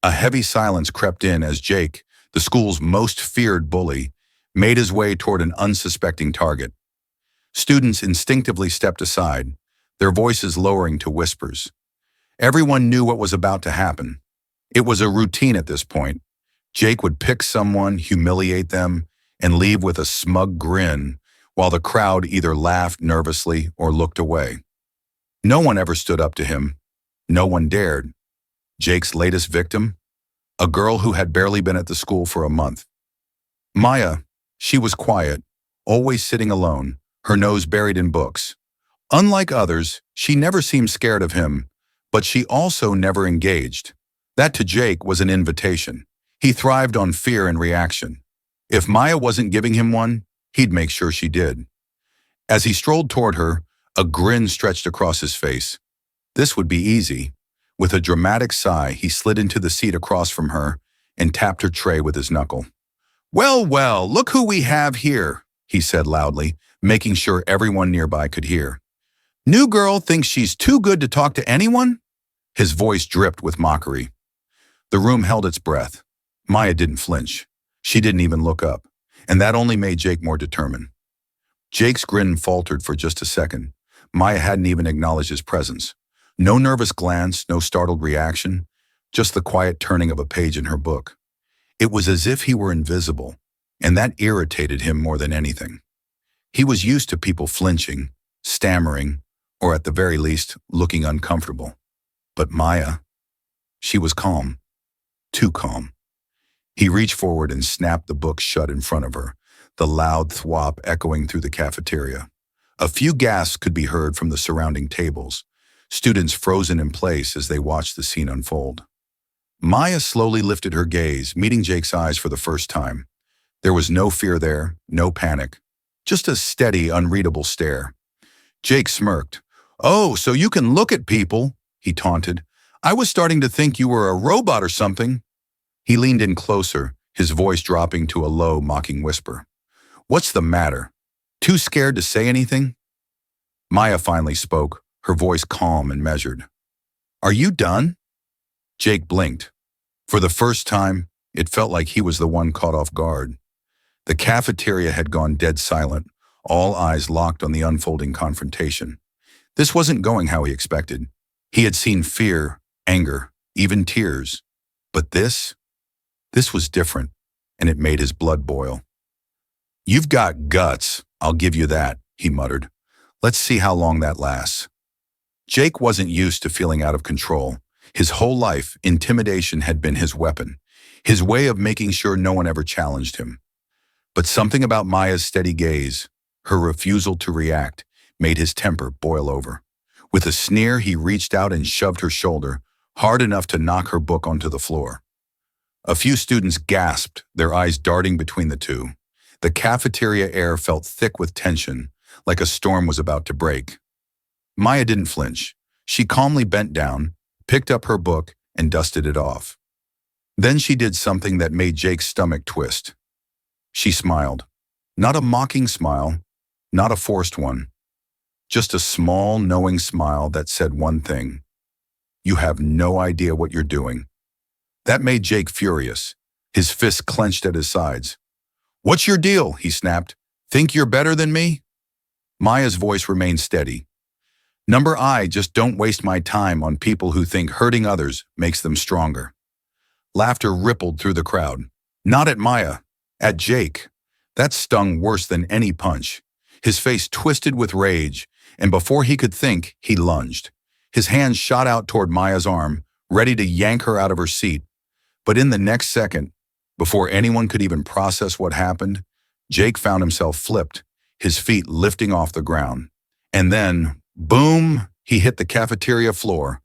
A heavy silence crept in as Jake, the school's most feared bully, made his way toward an unsuspecting target. Students instinctively stepped aside, their voices lowering to whispers. Everyone knew what was about to happen. It was a routine at this point. Jake would pick someone, humiliate them, and leave with a smug grin, while the crowd either laughed nervously or looked away. No one ever stood up to him. No one dared. Jake's latest victim? A girl who had barely been at the school for a month. Maya, she was quiet, always sitting alone, her nose buried in books. Unlike others, she never seemed scared of him, but she also never engaged. That to Jake was an invitation. He thrived on fear and reaction. If Maya wasn't giving him one, he'd make sure she did. As he strolled toward her, a grin stretched across his face. This would be easy. With a dramatic sigh, he slid into the seat across from her and tapped her tray with his knuckle. "Well, well, look who we have here," he said loudly, making sure everyone nearby could hear. "New girl thinks she's too good to talk to anyone?" His voice dripped with mockery. The room held its breath. Maya didn't flinch. She didn't even look up, and that only made Jake more determined. Jake's grin faltered for just a second. Maya hadn't even acknowledged his presence. No nervous glance, no startled reaction, just the quiet turning of a page in her book. It was as if he were invisible, and that irritated him more than anything. He was used to people flinching, stammering, or at the very least, looking uncomfortable. But Maya, she was calm. Too calm. He reached forward and snapped the book shut in front of her, the loud thwop echoing through the cafeteria. A few gasps could be heard from the surrounding tables, students frozen in place as they watched the scene unfold. Maya slowly lifted her gaze, meeting Jake's eyes for the first time. There was no fear there, no panic, just a steady, unreadable stare. Jake smirked. "Oh, so you can look at people," he taunted. "I was starting to think you were a robot or something." He leaned in closer, his voice dropping to a low, mocking whisper. "What's the matter? Too scared to say anything?" Maya finally spoke, her voice calm and measured. "Are you done?" Jake blinked. For the first time, it felt like he was the one caught off guard. The cafeteria had gone dead silent, all eyes locked on the unfolding confrontation. This wasn't going how he expected. He had seen fear, anger, even tears. But this was different, and it made his blood boil. "You've got guts, I'll give you that," he muttered. "Let's see how long that lasts." Jake wasn't used to feeling out of control. His whole life, intimidation had been his weapon, his way of making sure no one ever challenged him. But something about Maya's steady gaze, her refusal to react, made his temper boil over. With a sneer, he reached out and shoved her shoulder, hard enough to knock her book onto the floor. A few students gasped, their eyes darting between the two. The cafeteria air felt thick with tension, like a storm was about to break. Maya didn't flinch. She calmly bent down, picked up her book, and dusted it off. Then she did something that made Jake's stomach twist. She smiled. Not a mocking smile, not a forced one. Just a small, knowing smile that said one thing. "You have no idea what you're doing." That made Jake furious, his fists clenched at his sides. "What's your deal?" he snapped. "Think you're better than me?" Maya's voice remained steady. I just don't waste my time on people who think hurting others makes them stronger." Laughter rippled through the crowd. Not at Maya, at Jake. That stung worse than any punch. His face twisted with rage, and before he could think, he lunged. His hand shot out toward Maya's arm, ready to yank her out of her seat. But in the next second, before anyone could even process what happened, Jake found himself flipped, his feet lifting off the ground. And then, boom, he hit the cafeteria floor.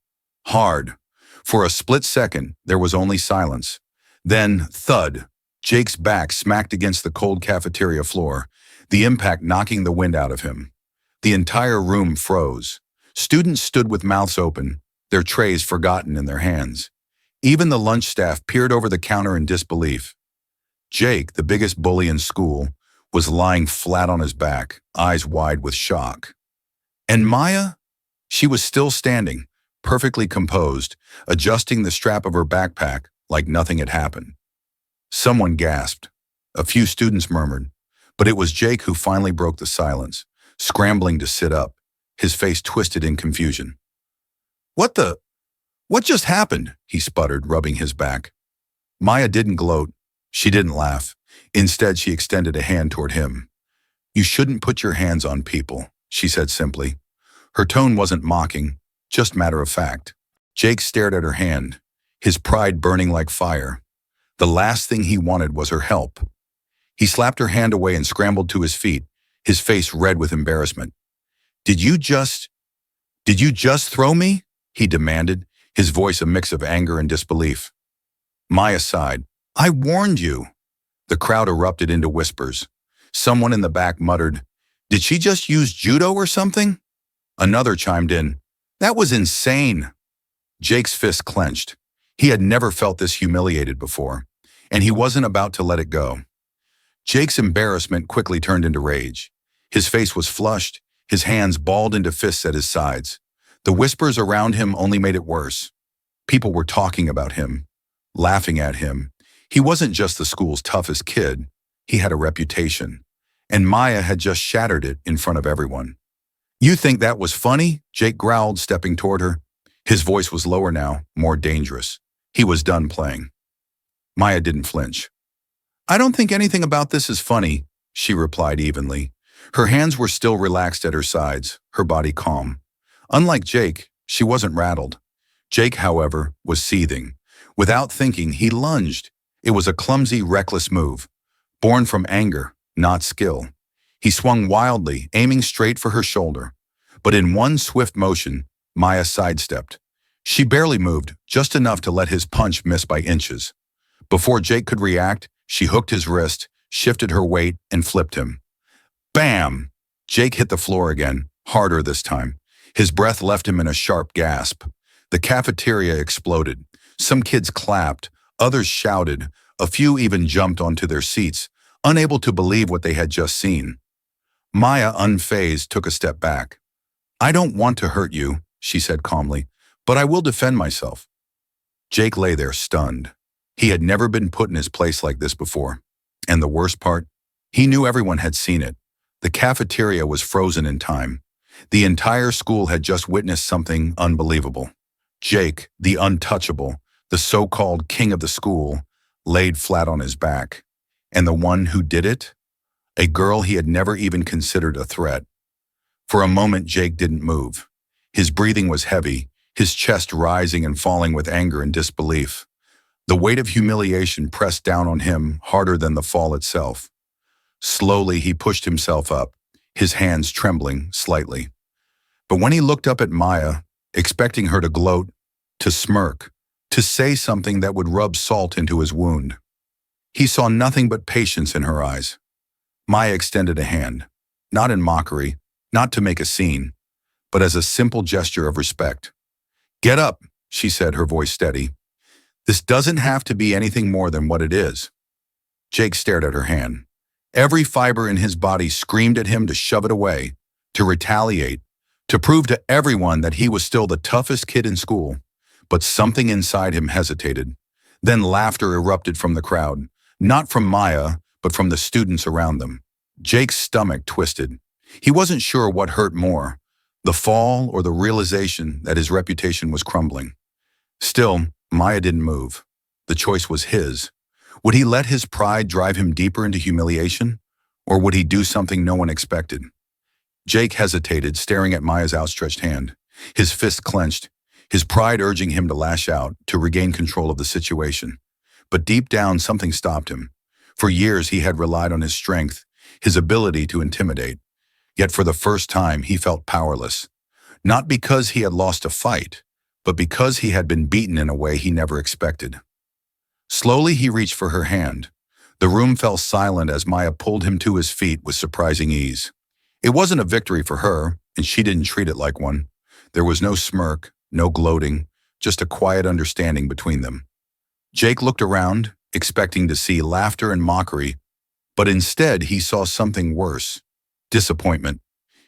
Hard. For a split second, there was only silence. Then, thud, Jake's back smacked against the cold cafeteria floor, the impact knocking the wind out of him. The entire room froze. Students stood with mouths open, their trays forgotten in their hands. Even the lunch staff peered over the counter in disbelief. Jake, the biggest bully in school, was lying flat on his back, eyes wide with shock. And Maya? She was still standing, perfectly composed, adjusting the strap of her backpack, like nothing had happened. Someone gasped. A few students murmured, but it was Jake who finally broke the silence, scrambling to sit up, his face twisted in confusion. What the? What just happened? He sputtered, rubbing his back. Maya didn't gloat. She didn't laugh. Instead, she extended a hand toward him. You shouldn't put your hands on people, she said simply. Her tone wasn't mocking, just matter of fact. Jake stared at her hand, his pride burning like fire. The last thing he wanted was her help. He slapped her hand away and scrambled to his feet, his face red with embarrassment. Did you just throw me? He demanded, his voice a mix of anger and disbelief. Maya sighed. I warned you. The crowd erupted into whispers. Someone in the back muttered, Did she just use judo or something? Another chimed in, That was insane. Jake's fist clenched. He had never felt this humiliated before, and he wasn't about to let it go. Jake's embarrassment quickly turned into rage. His face was flushed, his hands balled into fists at his sides. The whispers around him only made it worse. People were talking about him, laughing at him. He wasn't just the school's toughest kid, he had a reputation. And Maya had just shattered it in front of everyone. You think that was funny? Jake growled, stepping toward her. His voice was lower now, more dangerous. He was done playing. Maya didn't flinch. I don't think anything about this is funny, she replied evenly. Her hands were still relaxed at her sides, her body calm. Unlike Jake, she wasn't rattled. Jake, however, was seething. Without thinking, he lunged. It was a clumsy, reckless move, born from anger, not skill. He swung wildly, aiming straight for her shoulder. But in one swift motion, Maya sidestepped. She barely moved, just enough to let his punch miss by inches. Before Jake could react, she hooked his wrist, shifted her weight, and flipped him. Bam! Jake hit the floor again, harder this time. His breath left him in a sharp gasp. The cafeteria exploded. Some kids clapped, others shouted, a few even jumped onto their seats, unable to believe what they had just seen. Maya, unfazed, took a step back. I don't want to hurt you, she said calmly, but I will defend myself. Jake lay there stunned. He had never been put in his place like this before. And the worst part? He knew everyone had seen it. The cafeteria was frozen in time. The entire school had just witnessed something unbelievable. Jake, the untouchable, the so-called king of the school, laid flat on his back. And the one who did it? A girl he had never even considered a threat. For a moment, Jake didn't move. His breathing was heavy, his chest rising and falling with anger and disbelief. The weight of humiliation pressed down on him harder than the fall itself. Slowly, he pushed himself up, his hands trembling slightly. But when he looked up at Maya, expecting her to gloat, to smirk, to say something that would rub salt into his wound, he saw nothing but patience in her eyes. Maya extended a hand, not in mockery, not to make a scene, but as a simple gesture of respect. Get up, she said, her voice steady. This doesn't have to be anything more than what it is. Jake stared at her hand. Every fiber in his body screamed at him to shove it away, to retaliate, to prove to everyone that he was still the toughest kid in school. But something inside him hesitated. Then laughter erupted from the crowd, not from Maya, but from the students around them. Jake's stomach twisted. He wasn't sure what hurt more, the fall or the realization that his reputation was crumbling. Still, Maya didn't move. The choice was his. Would he let his pride drive him deeper into humiliation? Or would he do something no one expected? Jake hesitated, staring at Maya's outstretched hand, his fist clenched, his pride urging him to lash out, to regain control of the situation. But deep down, something stopped him. For years, he had relied on his strength, his ability to intimidate. Yet for the first time, he felt powerless. Not because he had lost a fight, but because he had been beaten in a way he never expected. Slowly, he reached for her hand. The room fell silent as Maya pulled him to his feet with surprising ease. It wasn't a victory for her, and she didn't treat it like one. There was no smirk, no gloating, just a quiet understanding between them. Jake looked around, expecting to see laughter and mockery, but instead he saw something worse. Disappointment.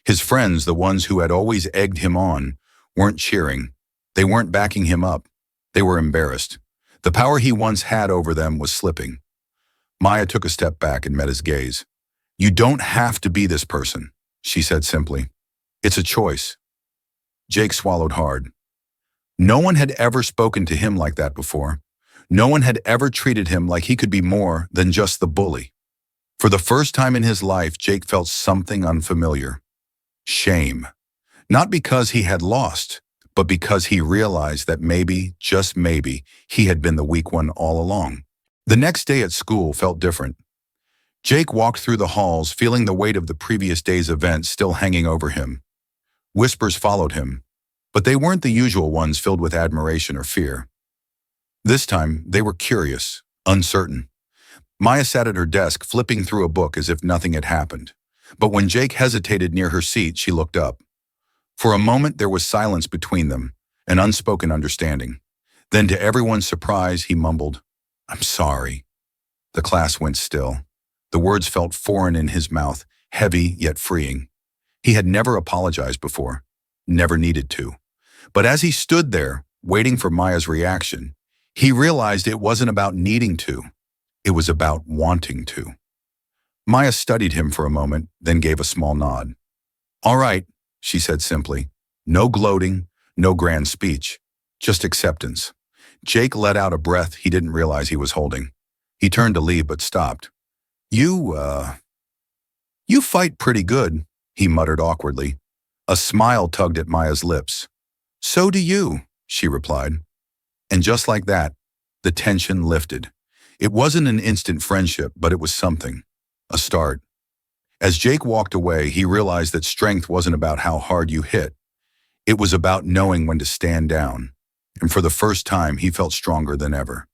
His friends, the ones who had always egged him on, weren't cheering. They weren't backing him up. They were embarrassed. The power he once had over them was slipping. Maya took a step back and met his gaze. "You don't have to be this person," she said simply. "It's a choice." Jake swallowed hard. No one had ever spoken to him like that before. No one had ever treated him like he could be more than just the bully. For the first time in his life, Jake felt something unfamiliar. Shame. Not because he had lost, but because he realized that maybe, just maybe, he had been the weak one all along. The next day at school felt different. Jake walked through the halls, feeling the weight of the previous day's events still hanging over him. Whispers followed him, but they weren't the usual ones filled with admiration or fear. This time, they were curious, uncertain. Maya sat at her desk, flipping through a book as if nothing had happened. But when Jake hesitated near her seat, she looked up. For a moment, there was silence between them, an unspoken understanding. Then, to everyone's surprise, he mumbled, "I'm sorry." The class went still. The words felt foreign in his mouth, heavy yet freeing. He had never apologized before, never needed to. But as he stood there, waiting for Maya's reaction, he realized it wasn't about needing to. It was about wanting to. Maya studied him for a moment, then gave a small nod. "All right," she said simply. No gloating, no grand speech, just acceptance. Jake let out a breath he didn't realize he was holding. He turned to leave but stopped. You fight pretty good," he muttered awkwardly. A smile tugged at Maya's lips. "So do you," she replied. And just like that, the tension lifted. It wasn't an instant friendship, but it was something. A start. As Jake walked away, he realized that strength wasn't about how hard you hit. It was about knowing when to stand down. And for the first time, he felt stronger than ever.